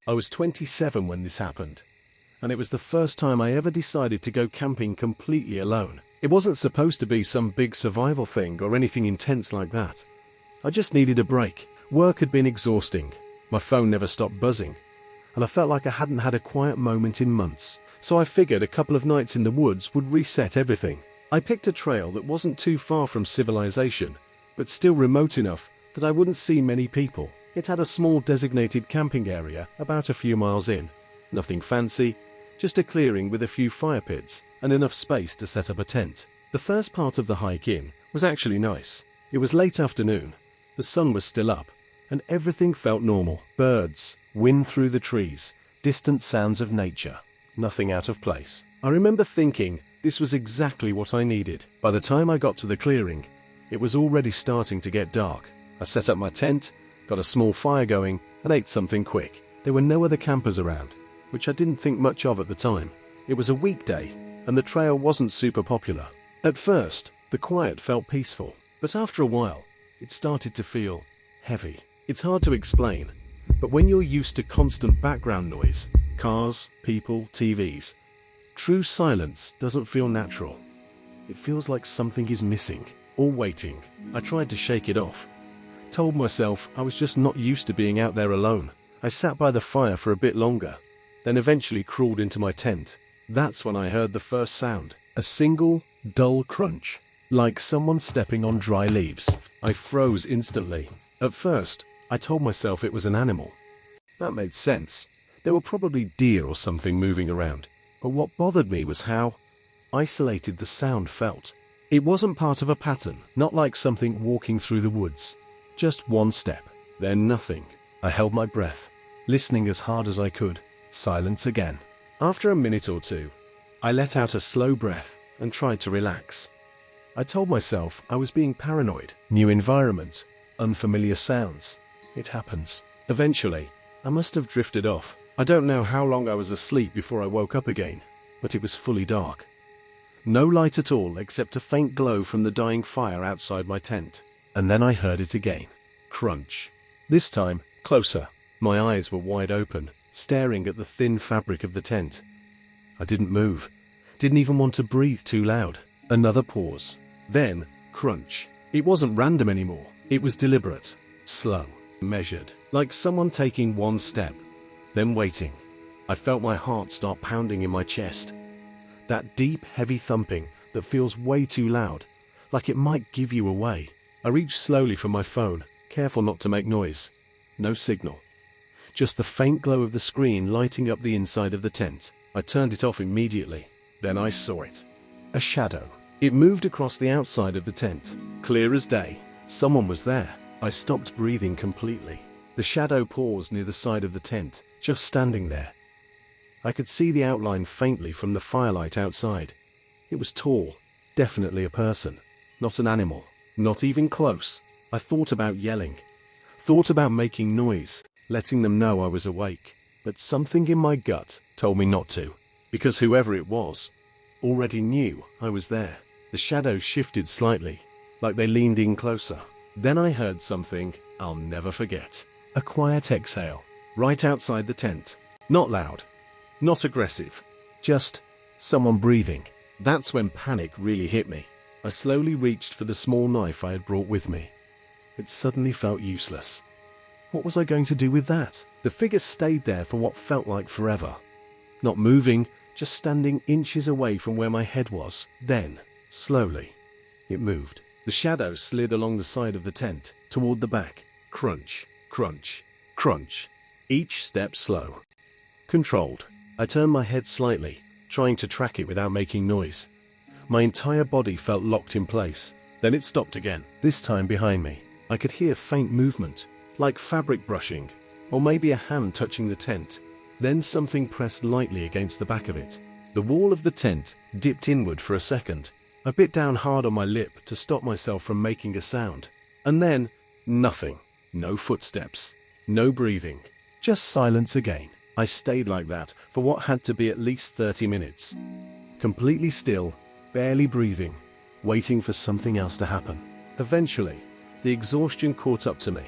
I was 27 when this happened, and it was the first time I ever decided to go camping completely alone. It wasn't supposed to be some big survival thing or anything intense like that. I just needed a break. Work had been exhausting, my phone never stopped buzzing, and I felt like I hadn't had a quiet moment in months. So I figured a couple of nights in the woods would reset everything. I picked a trail that wasn't too far from civilization, but still remote enough that I wouldn't see many people. It had a small designated camping area about a few miles in. Nothing fancy, just a clearing with a few fire pits and enough space to set up a tent. The first part of the hike in was actually nice. It was late afternoon, the sun was still up, and everything felt normal. Birds, wind through the trees, distant sounds of nature. Nothing out of place. I remember thinking this was exactly what I needed. By the time I got to the clearing, it was already starting to get dark. I set up my tent, got a small fire going, and ate something quick. There were no other campers around, which I didn't think much of at the time. It was a weekday, and the trail wasn't super popular. At first, the quiet felt peaceful, but after a while, it started to feel heavy. It's hard to explain, but when you're used to constant background noise, cars, people, TVs, true silence doesn't feel natural. It feels like something is missing, or waiting. I tried to shake it off. Told myself I was just not used to being out there alone. I sat by the fire for a bit longer, then eventually crawled into my tent. That's when I heard the first sound. A single, dull crunch, like someone stepping on dry leaves. I froze instantly. At first, I told myself it was an animal. That made sense. There were probably deer or something moving around. But what bothered me was how isolated the sound felt. It wasn't part of a pattern, not like something walking through the woods. Just one step, then nothing. I held my breath, listening as hard as I could. Silence again. After a minute or two, I let out a slow breath and tried to relax. I told myself I was being paranoid. New environment, unfamiliar sounds. It happens. Eventually, I must have drifted off. I don't know how long I was asleep before I woke up again, but it was fully dark. No light at all except a faint glow from the dying fire outside my tent. And then I heard it again. Crunch. This time, closer. My eyes were wide open, staring at the thin fabric of the tent. I didn't move. Didn't even want to breathe too loud. Another pause. Then, crunch. It wasn't random anymore. It was deliberate, slow, measured, like someone taking one step, then waiting. I felt my heart start pounding in my chest. That deep, heavy thumping that feels way too loud, like it might give you away. I reached slowly for my phone, careful not to make noise. No signal. Just the faint glow of the screen lighting up the inside of the tent. I turned it off immediately. Then I saw it. A shadow. It moved across the outside of the tent, clear as day. Someone was there. I stopped breathing completely. The shadow paused near the side of the tent, just standing there. I could see the outline faintly from the firelight outside. It was tall, definitely a person, not an animal, not even close. I thought about yelling, thought about making noise, letting them know I was awake, but something in my gut told me not to, because whoever it was already knew I was there. The shadows shifted slightly, like they leaned in closer. Then I heard something I'll never forget. A quiet exhale, right outside the tent. Not loud, not aggressive, just someone breathing. That's when panic really hit me. I slowly reached for the small knife I had brought with me. It suddenly felt useless. What was I going to do with that? The figure stayed there for what felt like forever. Not moving, just standing inches away from where my head was. Then, slowly, it moved. The shadow slid along the side of the tent, toward the back. Crunch, crunch, crunch. Each step slow. Controlled. I turned my head slightly, trying to track it without making noise. My entire body felt locked in place. Then it stopped again, this time behind me. I could hear faint movement, like fabric brushing, or maybe a hand touching the tent. Then something pressed lightly against the back of it. The wall of the tent dipped inward for a second. I bit down hard on my lip to stop myself from making a sound. And then, nothing. No footsteps. No breathing. Just silence again. I stayed like that for what had to be at least 30 minutes. Completely still, barely breathing, waiting for something else to happen. Eventually, the exhaustion caught up to me.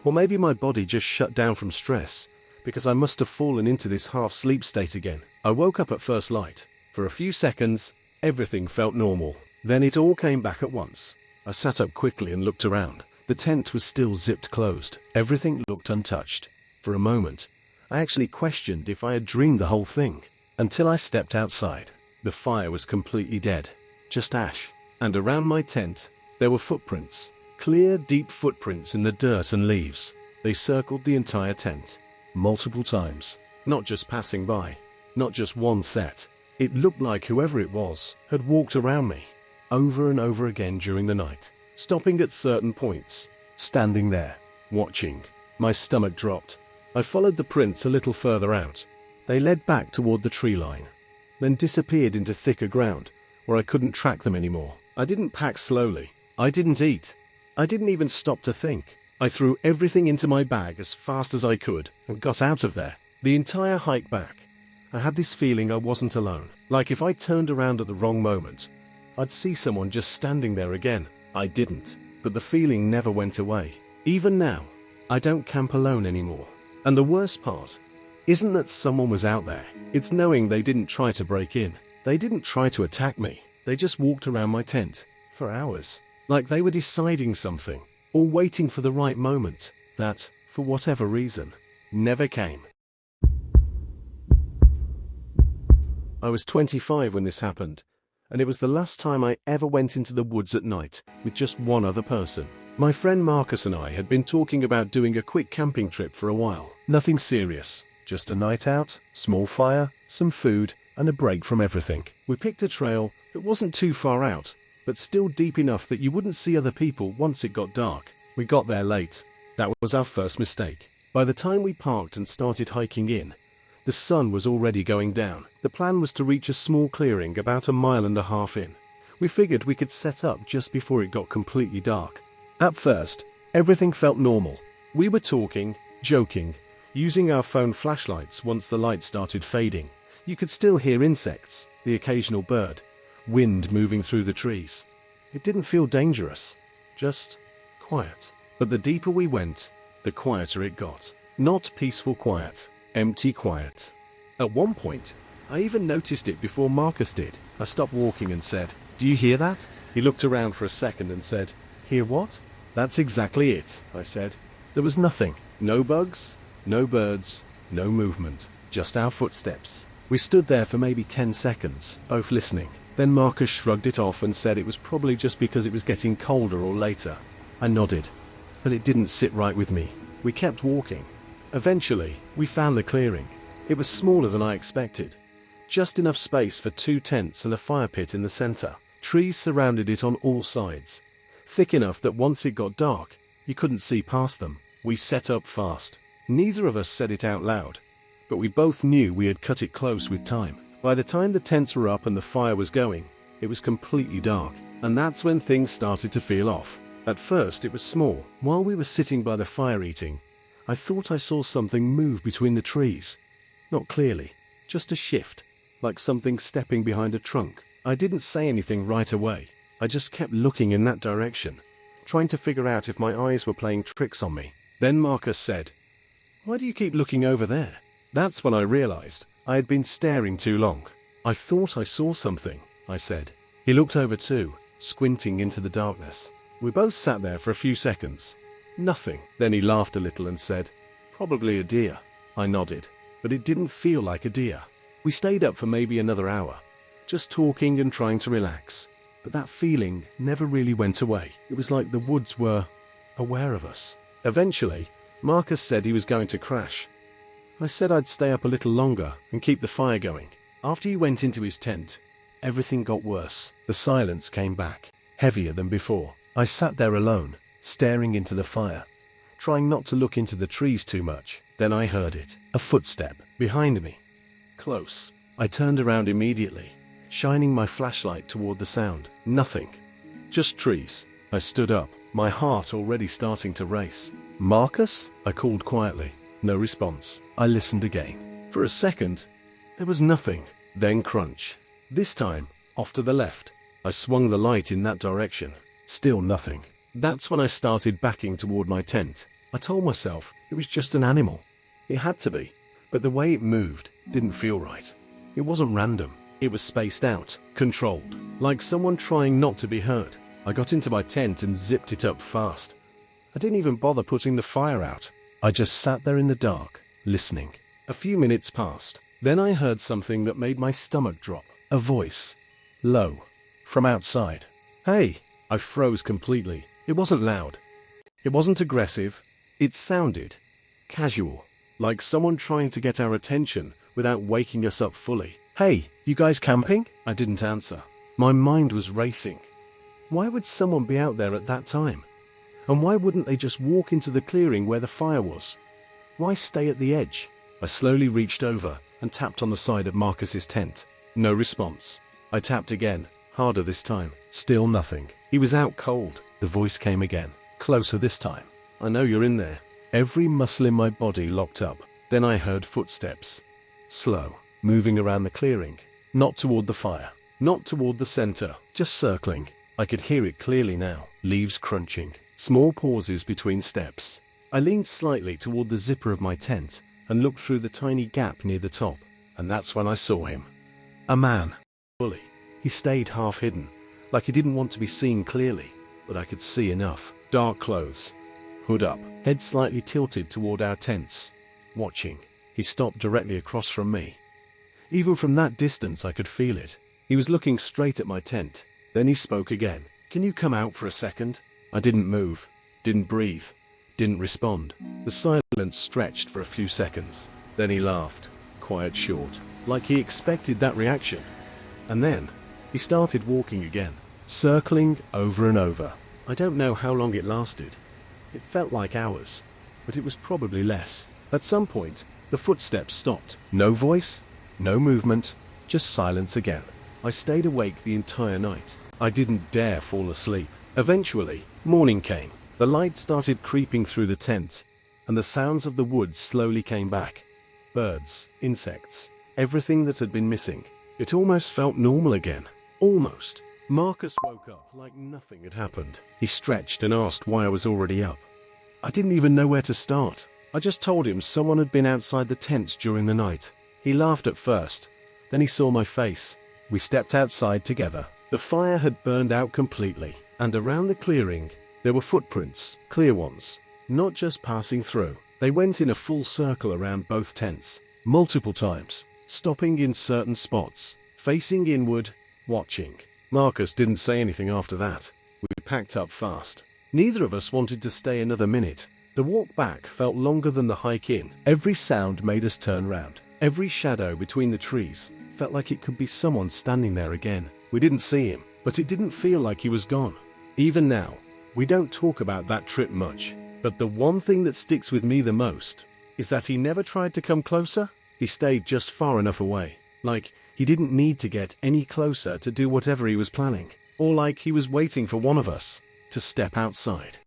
Or maybe my body just shut down from stress, because I must have fallen into this half-sleep state again. I woke up at first light. For a few seconds, everything felt normal. Then it all came back at once. I sat up quickly and looked around. The tent was still zipped closed. Everything looked untouched. For a moment, I actually questioned if I had dreamed the whole thing. Until I stepped outside. The fire was completely dead. Just ash. And around my tent, there were footprints. Clear, deep footprints in the dirt and leaves. They circled the entire tent. Multiple times. Not just passing by. Not just one set. It looked like whoever it was had walked around me. Over and over again during the night. Stopping at certain points. Standing there. Watching. My stomach dropped. I followed the prints a little further out. They led back toward the tree line. Then disappeared into thicker ground, where I couldn't track them anymore. I didn't pack slowly. I didn't eat. I didn't even stop to think. I threw everything into my bag as fast as I could and got out of there. The entire hike back, I had this feeling I wasn't alone. Like if I turned around at the wrong moment, I'd see someone just standing there again. I didn't, but the feeling never went away. Even now, I don't camp alone anymore. And the worst part isn't that someone was out there. It's knowing they didn't try to break in. They didn't try to attack me. They just walked around my tent for hours. Like they were deciding something, or waiting for the right moment, that, for whatever reason, never came. I was 25 when this happened, and it was the last time I ever went into the woods at night with just one other person. My friend Marcus and I had been talking about doing a quick camping trip for a while. Nothing serious, just a night out, small fire, some food, and a break from everything. We picked a trail that wasn't too far out, but still deep enough that you wouldn't see other people once it got dark. We got there late. That was our first mistake. By the time we parked and started hiking in, the sun was already going down. The plan was to reach a small clearing about 1.5 miles in. We figured we could set up just before it got completely dark. At first, everything felt normal. We were talking, joking, using our phone flashlights once the light started fading. You could still hear insects, the occasional bird, wind moving through the trees. It didn't feel dangerous, just quiet. But the deeper we went, the quieter it got. Not peaceful quiet, empty quiet. At one point, I even noticed it before Marcus did. I stopped walking and said, "Do you hear that?" He looked around for a second and said, "Hear what?" "That's exactly it," I said. There was nothing. No bugs, no birds, no movement. Just our footsteps. We stood there for maybe 10 seconds, both listening. Then Marcus shrugged it off and said it was probably just because it was getting colder or later. I nodded, but it didn't sit right with me. We kept walking. Eventually, we found the clearing. It was smaller than I expected. Just enough space for 2 tents and a fire pit in the center. Trees surrounded it on all sides. Thick enough that once it got dark, you couldn't see past them. We set up fast. Neither of us said it out loud, but we both knew we had cut it close with time. By the time the tents were up and the fire was going, it was completely dark. And that's when things started to feel off. At first, it was small. While we were sitting by the fire eating, I thought I saw something move between the trees. Not clearly, just a shift, like something stepping behind a trunk. I didn't say anything right away. I just kept looking in that direction, trying to figure out if my eyes were playing tricks on me. Then Marcus said, "Why do you keep looking over there?" That's when I realized I had been staring too long. "I thought I saw something," I said. He looked over too, squinting into the darkness. We both sat there for a few seconds. Nothing. Then he laughed a little and said, "Probably a deer." I nodded, but it didn't feel like a deer. We stayed up for maybe another hour, just talking and trying to relax. But that feeling never really went away. It was like the woods were aware of us. Eventually, Marcus said he was going to crash. I said I'd stay up a little longer and keep the fire going. After he went into his tent, everything got worse. The silence came back, heavier than before. I sat there alone, staring into the fire, trying not to look into the trees too much. Then I heard it, a footstep, behind me. Close. I turned around immediately, shining my flashlight toward the sound. Nothing. Just trees. I stood up, my heart already starting to race. "Marcus?" I called quietly. No response. I listened again. For a second, there was nothing. Then crunch. This time, off to the left. I swung the light in that direction. Still nothing. That's when I started backing toward my tent. I told myself it was just an animal. It had to be, but the way it moved didn't feel right. It wasn't random. It was spaced out, controlled, like someone trying not to be heard. I got into my tent and zipped it up fast. I didn't even bother putting the fire out. I just sat there in the dark, listening. A few minutes passed. Then I heard something that made my stomach drop. A voice. Low. From outside. "Hey!" I froze completely. It wasn't loud. It wasn't aggressive. It sounded casual, like someone trying to get our attention without waking us up fully. "Hey, you guys camping?" I didn't answer. My mind was racing. Why would someone be out there at that time? And why wouldn't they just walk into the clearing where the fire was? Why stay at the edge? I slowly reached over and tapped on the side of Marcus's tent. No response. I tapped again, harder this time. Still nothing. He was out cold. The voice came again. Closer this time. "I know you're in there." Every muscle in my body locked up. Then I heard footsteps. Slow, moving around the clearing. Not toward the fire. Not toward the center. Just circling. I could hear it clearly now. Leaves crunching. Small pauses between steps. I leaned slightly toward the zipper of my tent and looked through the tiny gap near the top. And that's when I saw him. A man. Fully. He stayed half hidden, like he didn't want to be seen clearly, but I could see enough. Dark clothes. Hood up. Head slightly tilted toward our tents. Watching. He stopped directly across from me. Even from that distance I could feel it. He was looking straight at my tent. Then he spoke again. "Can you come out for a second?" I didn't move. Didn't breathe. Didn't respond. The silence stretched for a few seconds. Then he laughed. Quiet, short. Like he expected that reaction. And then he started walking again. Circling over and over. I don't know how long it lasted. It felt like hours, but it was probably less. At some point, the footsteps stopped. No voice, no movement, just silence again. I stayed awake the entire night. I didn't dare fall asleep. Eventually, morning came. The light started creeping through the tent, and the sounds of the woods slowly came back. Birds, insects, everything that had been missing. It almost felt normal again. Almost. Marcus woke up like nothing had happened. He stretched and asked why I was already up. I didn't even know where to start. I just told him someone had been outside the tents during the night. He laughed at first. Then he saw my face. We stepped outside together. The fire had burned out completely, and around the clearing, there were footprints, clear ones, not just passing through. They went in a full circle around both tents, multiple times, stopping in certain spots, facing inward, watching. Marcus didn't say anything after that. We packed up fast. Neither of us wanted to stay another minute. The walk back felt longer than the hike in. Every sound made us turn round. Every shadow between the trees felt like it could be someone standing there again. We didn't see him, but it didn't feel like he was gone. Even now, we don't talk about that trip much, but the one thing that sticks with me the most is that he never tried to come closer. He stayed just far enough away. Like he didn't need to get any closer to do whatever he was planning. Or like he was waiting for one of us to step outside.